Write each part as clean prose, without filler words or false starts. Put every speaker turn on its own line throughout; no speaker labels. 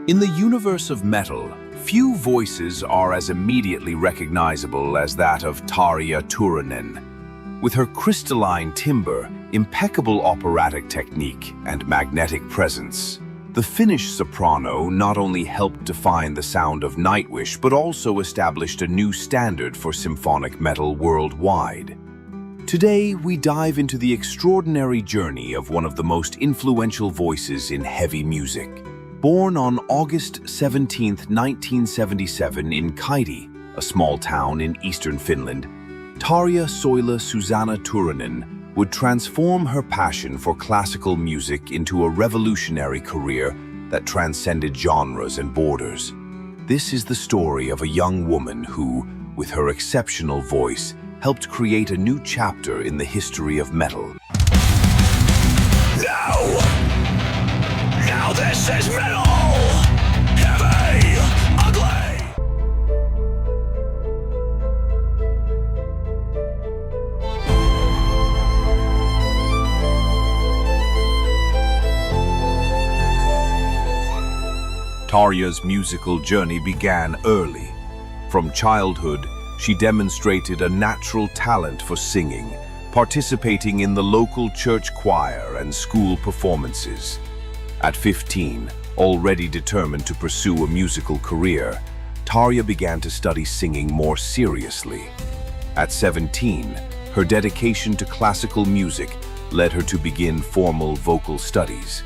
In the universe of metal, few voices are as immediately recognizable as that of Tarja Turunen. With her crystalline timbre, impeccable operatic technique, and magnetic presence, the Finnish soprano not only helped define the sound of Nightwish, but also established a new standard for symphonic metal worldwide. Today, we dive into the extraordinary journey of one of the most influential voices in heavy music. Born on August 17, 1977 in Kaidi, a small town in eastern Finland, Tarja Soila Susanna Turunen would transform her passion for classical music into a revolutionary career that transcended genres and borders. This is the story of a young woman who, with her exceptional voice, helped create a new chapter in the history of metal.
Now this is metal! Heavy! Ugly!
Tarja's musical journey began early. From childhood, she demonstrated a natural talent for singing, participating in the local church choir and school performances. At 15, already determined to pursue a musical career, Tarja began to study singing more seriously. At 17, her dedication to classical music led her to begin formal vocal studies.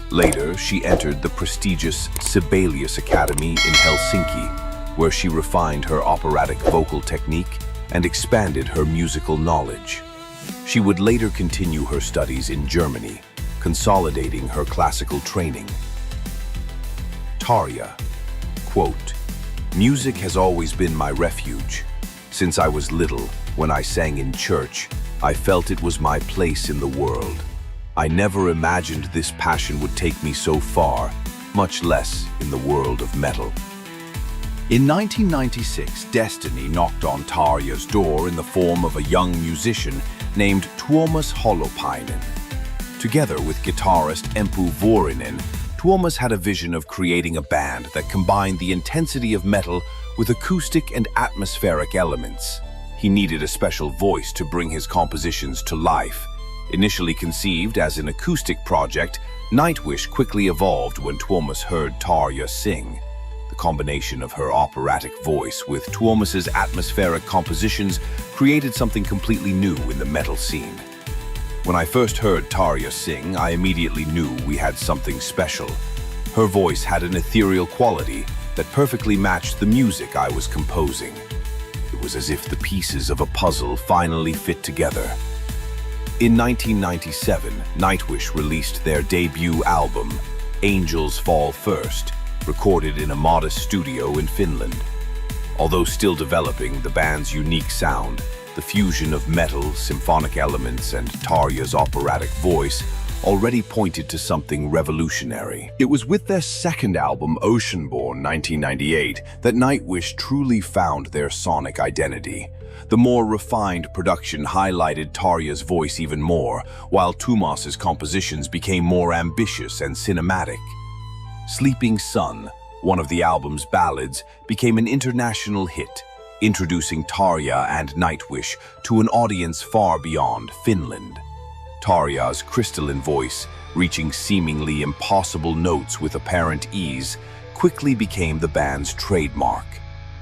Later, she entered the prestigious Sibelius Academy in Helsinki, where she refined her operatic vocal technique and expanded her musical knowledge. She would later continue her studies in Germany, consolidating her classical training. Tarja, quote, "Music has always been my refuge. Since I was little, when I sang in church, I felt it was my place in the world. I never imagined this passion would take me so far, much less in the world of metal." In 1996, destiny knocked on Tarja's door in the form of a young musician named Tuomas Holopainen. Together with guitarist Empu Vuorinen, Tuomas had a vision of creating a band that combined the intensity of metal with acoustic and atmospheric elements. He needed a special voice to bring his compositions to life. Initially conceived as an acoustic project, Nightwish quickly evolved when Tuomas heard Tarja sing. The combination of her operatic voice with Tuomas's atmospheric compositions created something completely new in the metal scene. When I first heard Tarja sing, I immediately knew we had something special. Her voice had an ethereal quality that perfectly matched the music I was composing. It was as if the pieces of a puzzle finally fit together. In 1997, Nightwish released their debut album, Angels Fall First, recorded in a modest studio in Finland. Although still developing the band's unique sound, the fusion of metal, symphonic elements, and Tarja's operatic voice already pointed to something revolutionary. It was with their second album, Oceanborn 1998, that Nightwish truly found their sonic identity. The more refined production highlighted Tarja's voice even more, while Tuomas's compositions became more ambitious and cinematic. Sleeping Sun, one of the album's ballads, became an international hit, introducing Tarja and Nightwish to an audience far beyond Finland. Tarja's crystalline voice, reaching seemingly impossible notes with apparent ease, quickly became the band's trademark.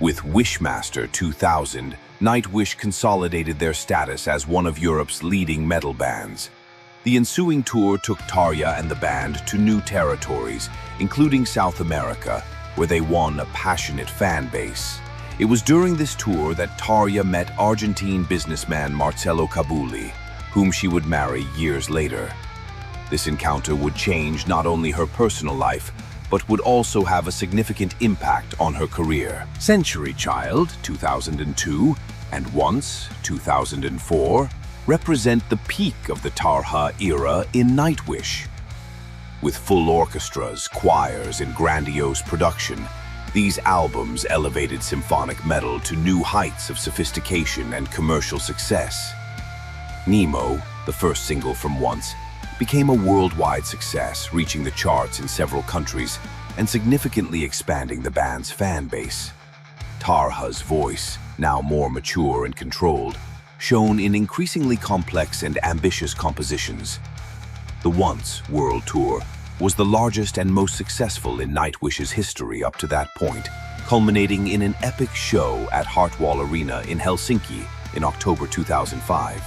With Wishmaster 2000, Nightwish consolidated their status as one of Europe's leading metal bands. The ensuing tour took Tarja and the band to new territories, including South America, where they won a passionate fan base. It was during this tour that Tarja met Argentine businessman Marcello Cabulli, whom she would marry years later. This encounter would change not only her personal life, but would also have a significant impact on her career. Century Child, 2002, and Once, 2004, represent the peak of the Tarja era in Nightwish. With full orchestras, choirs, and grandiose production, these albums elevated symphonic metal to new heights of sophistication and commercial success. Nemo, the first single from Once, became a worldwide success, reaching the charts in several countries and significantly expanding the band's fan base. Tarja's voice, now more mature and controlled, shone in increasingly complex and ambitious compositions. The Once World Tour was the largest and most successful in Nightwish's history up to that point, culminating in an epic show at Hartwall Arena in Helsinki in October 2005.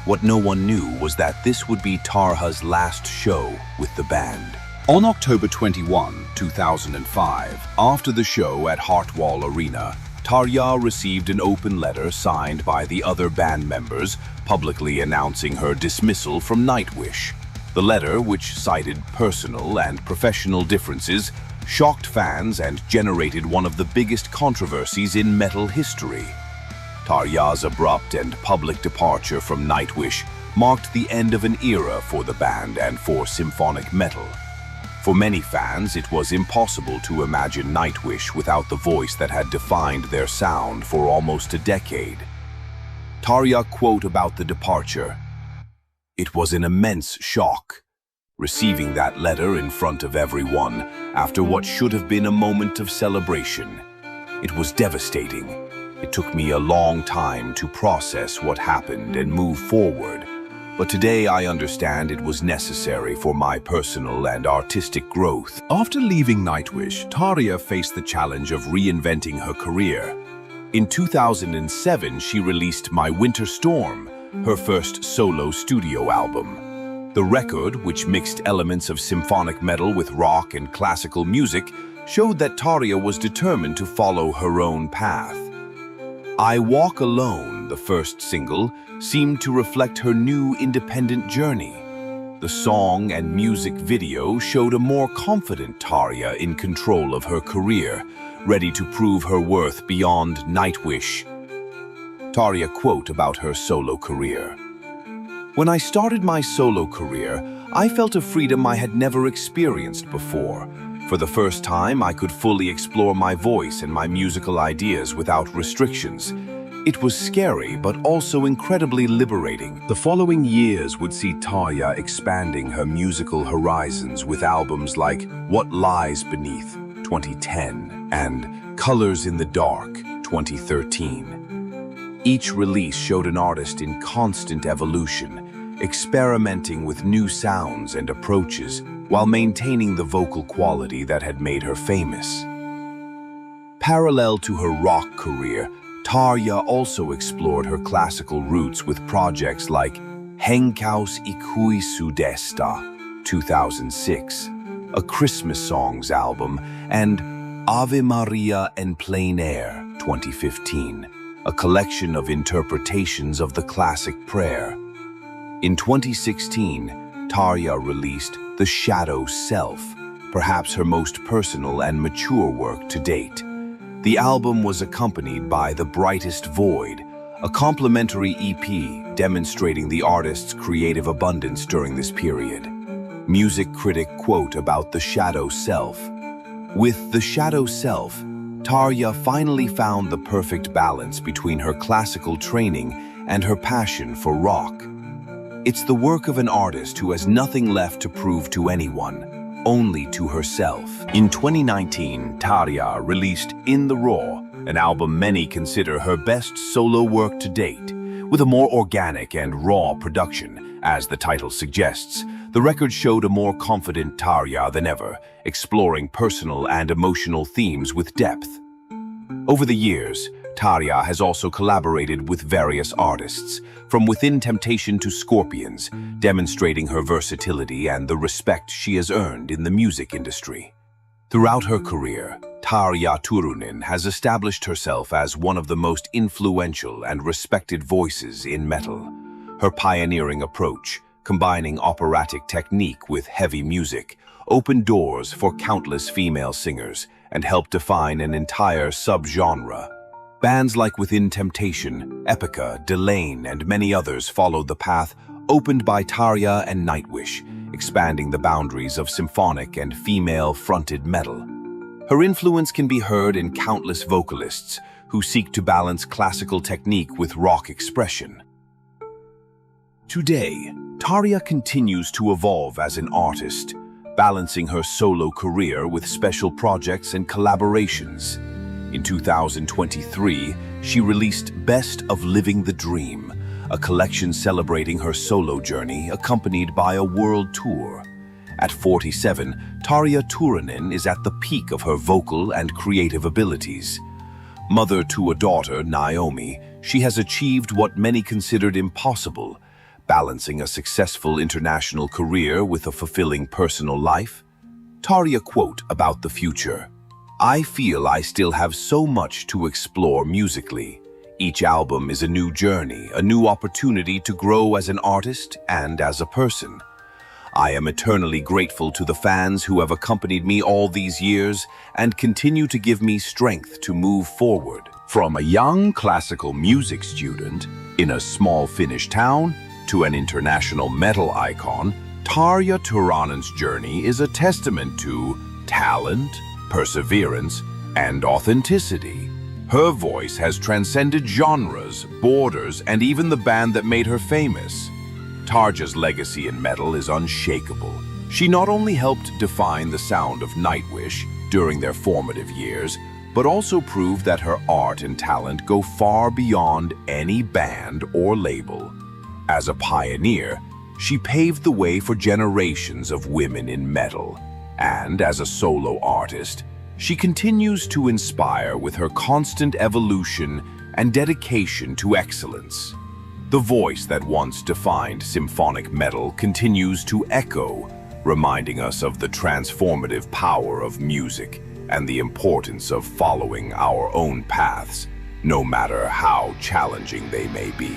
What no one knew was that this would be Tarja's last show with the band. On October 21, 2005, after the show at Hartwall Arena, Tarja received an open letter signed by the other band members publicly announcing her dismissal from Nightwish. The letter, which cited personal and professional differences, shocked fans and generated one of the biggest controversies in metal history. Tarja's abrupt and public departure from Nightwish marked the end of an era for the band and for symphonic metal. For many fans, it was impossible to imagine Nightwish without the voice that had defined their sound for almost a decade. Tarja quote about the departure: "It was an immense shock. Receiving that letter in front of everyone after what should have been a moment of celebration. It was devastating. It took me a long time to process what happened and move forward. But today I understand it was necessary for my personal and artistic growth." After leaving Nightwish, Tarja faced the challenge of reinventing her career. In 2007, she released My Winter Storm, her first solo studio album. The record, which mixed elements of symphonic metal with rock and classical music, showed that Tarja was determined to follow her own path. I Walk Alone, the first single, seemed to reflect her new independent journey. The song and music video showed a more confident Tarja in control of her career, ready to prove her worth beyond Nightwish. Tarja quote about her solo career: "When I started my solo career, I felt a freedom I had never experienced before. For the first time, I could fully explore my voice and my musical ideas without restrictions. It was scary, but also incredibly liberating." The following years would see Tarja expanding her musical horizons with albums like What Lies Beneath, 2010, and Colors in the Dark, 2013. Each release showed an artist in constant evolution, experimenting with new sounds and approaches while maintaining the vocal quality that had made her famous. Parallel to her rock career, Tarja also explored her classical roots with projects like Henkaus Ikui Sudesta, 2006, a Christmas songs album, and Ave Maria en Plein Air, 2015, a collection of interpretations of the classic prayer. In 2016, Tarja released The Shadow Self, perhaps her most personal and mature work to date. The album was accompanied by The Brightest Void, a complimentary EP demonstrating the artist's creative abundance during this period. Music critic quote about The Shadow Self: "With The Shadow Self, Tarja finally found the perfect balance between her classical training and her passion for rock. It's the work of an artist who has nothing left to prove to anyone, only to herself." In 2019, Tarja released In the Raw, an album many consider her best solo work to date. With a more organic and raw production, as the title suggests, the record showed a more confident Tarja than ever, exploring personal and emotional themes with depth. Over the years, Tarja has also collaborated with various artists, from Within Temptation to Scorpions, demonstrating her versatility and the respect she has earned in the music industry. Throughout her career, Tarja Turunen has established herself as one of the most influential and respected voices in metal. Her pioneering approach, combining operatic technique with heavy music, opened doors for countless female singers and helped define an entire subgenre. Bands like Within Temptation, Epica, Delane, and many others followed the path opened by Tarja and Nightwish, expanding the boundaries of symphonic and female-fronted metal. Her influence can be heard in countless vocalists who seek to balance classical technique with rock expression. Today, Tarja continues to evolve as an artist, balancing her solo career with special projects and collaborations. In 2023, she released Best of Living the Dream, a collection celebrating her solo journey accompanied by a world tour. At 47, Tarja Turunen is at the peak of her vocal and creative abilities. Mother to a daughter, Naomi, she has achieved what many considered impossible, balancing a successful international career with a fulfilling personal life. Tarja quote about the future: "I feel I still have so much to explore musically. Each album is a new journey, a new opportunity to grow as an artist and as a person. I am eternally grateful to the fans who have accompanied me all these years and continue to give me strength to move forward." From a young classical music student in a small Finnish town to an international metal icon, Tarja Turunen's journey is a testament to talent, perseverance, and authenticity. Her voice has transcended genres, borders, and even the band that made her famous. Tarja's legacy in metal is unshakable. She not only helped define the sound of Nightwish during their formative years, but also proved that her art and talent go far beyond any band or label. As a pioneer, she paved the way for generations of women in metal. And as a solo artist, she continues to inspire with her constant evolution and dedication to excellence. The voice that once defined symphonic metal continues to echo, reminding us of the transformative power of music and the importance of following our own paths, no matter how challenging they may be.